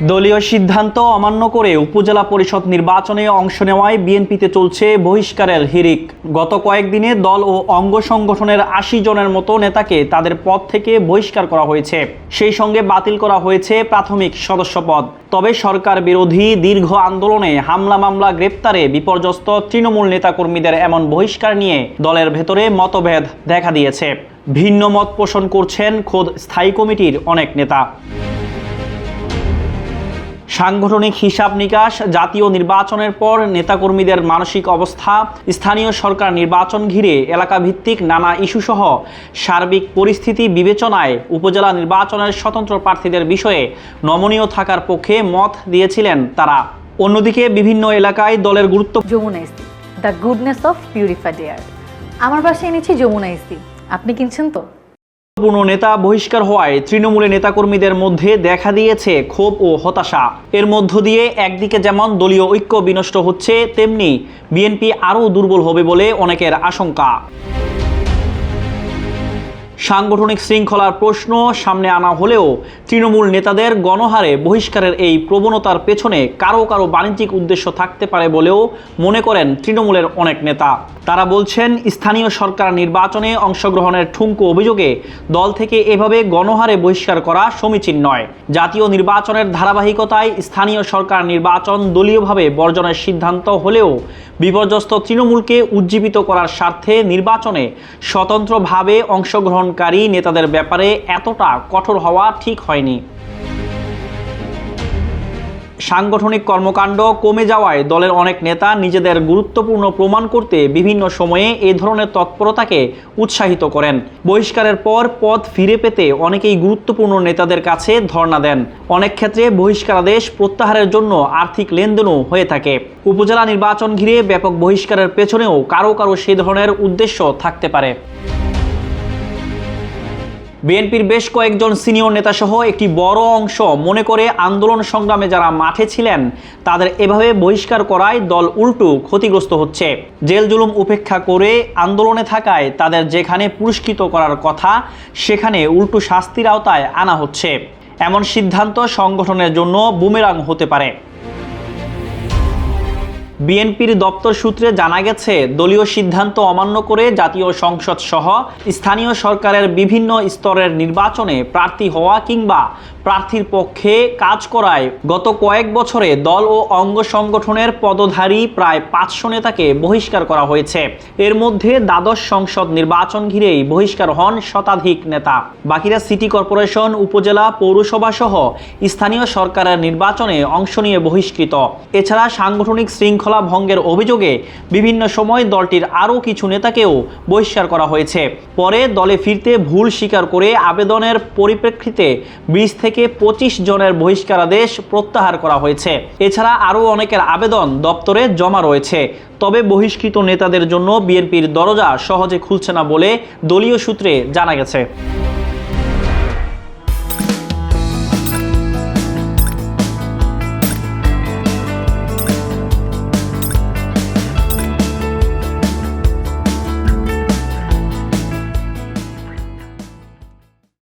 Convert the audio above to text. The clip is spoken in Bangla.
দলীয় সিদ্ধান্ত অমান্য করে উপজেলা পরিষদ নির্বাচনে অংশ নেওয়ায় বিএনপিতে চলছে বহিষ্কারের হিড়িক। গত কয়েকদিনে দল ও অঙ্গ সংগঠনের ৮০ জনের মতো নেতাকে তাদের পদ থেকে বহিষ্কার করা হয়েছে। সেই সঙ্গে বাতিল করা হয়েছে প্রাথমিক সদস্যপদ। তবে সরকার বিরোধী দীর্ঘ আন্দোলনে হামলা মামলা গ্রেপ্তারে বিপর্যস্ত তৃণমূল নেতাকর্মীদের এমন বহিষ্কার নিয়ে দলের ভেতরে মতভেদ দেখা দিয়েছে। ভিন্ন মত পোষণ করছেন খোদ স্থায়ী কমিটির অনেক নেতা। সাংগঠনিক হিসাব নিকাশ, জাতীয় নির্বাচনের পর নেতাকর্মীদের মানসিক অবস্থা, স্থানীয় সরকার নির্বাচন ঘিরে এলাকাভিত্তিক নানা ইস্যুসহ সার্বিক পরিস্থিতি বিবেচনায় উপজেলা নির্বাচনের স্বতন্ত্র প্রার্থীদের বিষয়ে নমনীয় থাকার পক্ষে মত দিয়েছিলেন তারা। অন্যদিকে বিভিন্ন এলাকায় দলের গুরুত্ব যমুনা ইসি, the goodness of purified air. আমার বাসায় এনেছি যমুনা ইসি, আপনি কিনছেন তো? পূর্ণ নেতা বহিষ্কার হওয়ায় তৃণমূলের নেতাকর্মীদের মধ্যে দেখা দিয়েছে ক্ষোভ ও হতাশা। এর মধ্য দিয়ে একদিকে যেমন দলীয় ঐক্য বিনষ্ট হচ্ছে, তেমনি বিএনপি আরও দুর্বল হবে বলে অনেকের আশঙ্কা। সাংগঠনিক শৃঙ্খলার প্রশ্ন সামনে আনা হলেও তৃণমূল নেতাদের গণহারে বহিষ্কারের এই প্রবণতার পেছনে কারো কারো বাণিজ্যিক উদ্দেশ্য থাকতে পারে বলেও মনে করেন তৃণমূলের অনেক নেতা। তারা বলছেন, স্থানীয় সরকার নির্বাচনে অংশগ্রহণের ঠুনকো অভিযোগে দল থেকে এভাবে গণহারে বহিষ্কার করা সমীচীন নয়। জাতীয় নির্বাচনের ধারাবাহিকতায় স্থানীয় সরকার নির্বাচন দলীয়ভাবে বর্জনের সিদ্ধান্ত হলেও বিপর্যস্ত তৃণমূলকে উজ্জীবিত করার স্বার্থে নির্বাচনে স্বতন্ত্রভাবে অংশগ্রহণকারী নেতাদের ব্যাপারে এতটা কঠোর হওয়া ঠিক হয়নি। সাংগঠনিক কর্মকাণ্ড কমে যাওয়ায় দলের অনেক নেতা নিজেদের গুরুত্বপূর্ণ প্রমাণ করতে বিভিন্ন সময়ে এ ধরনের তৎপরতাকে উৎসাহিত করেন। বহিষ্কারের পর পদ ফিরে পেতে অনেকেই গুরুত্বপূর্ণ নেতাদের কাছে ধর্ণা দেন। অনেক ক্ষেত্রে বহিষ্কারাদেশ প্রত্যাহারের জন্য আর্থিক লেনদেনও হয়ে থাকে। উপজেলা নির্বাচন ঘিরে ব্যাপক বহিষ্কারের পেছনেও কারো কারো সে ধরনের উদ্দেশ্য থাকতে পারে। বিএনপির বেশ কয়েকজন সিনিয়র নেতাসহ একটি বড় অংশ মনে করে আন্দোলন সংগ্রামে যারা মাঠে ছিলেন তাদের এভাবে বহিষ্কার করায় দল উল্টো ক্ষতিগ্রস্ত হচ্ছে। জেল জুলুম উপেক্ষা করে আন্দোলনে থাকায় তাদের যেখানে পুরস্কৃত করার কথা সেখানে উল্টো শাস্তির আওতায় আনা হচ্ছে। এমন সিদ্ধান্ত সংগঠনের জন্য বুমেরাং হতে পারে। বিএনপির দপ্তর সূত্রে জানা গেছে, দলীয় সিদ্ধান্ত অমান্য করে জাতীয় সংসদ সহ স্থানীয় সরকারের বিভিন্ন স্তরের নির্বাচনে প্রার্থী হওয়া কিংবা প্রার্থীর পক্ষে কাজ করায় গত কয়েক বছরে দল ও অঙ্গ সংগঠনের পদধারী প্রায় ৫০০ নেতাকে বহিষ্কার করা হয়েছে। এর মধ্যে দ্বাদশ সংসদ নির্বাচন ঘিরেই বহিষ্কার হন শতাধিক নেতা। বাকিরা সিটি কর্পোরেশন, উপজেলা, পৌরসভা সহ স্থানীয় সরকারের নির্বাচনে অংশ নিয়ে বহিষ্কৃত। এছাড়া সাংগঠনিক শৃঙ্খলা ভঙ্গের অভিযোগে বিভিন্ন সময় দলটির আরও কিছু নেতাকেও বহিষ্কার করা হয়েছে। পরে দলে ফিরতে ভুল স্বীকার করে আবেদনের পরিপ্রেক্ষিতে ২০ থেকে ২৫ জনের বহিষ্কারাদেশ প্রত্যাহার করা হয়েছে। এছাড়া আরও অনেকের আবেদন দপ্তরে জমা রয়েছে। তবে বহিষ্কৃত নেতাদের জন্য বিএনপির দরজা সহজে খুলছে না বলে দলীয় সূত্রে জানা গেছে।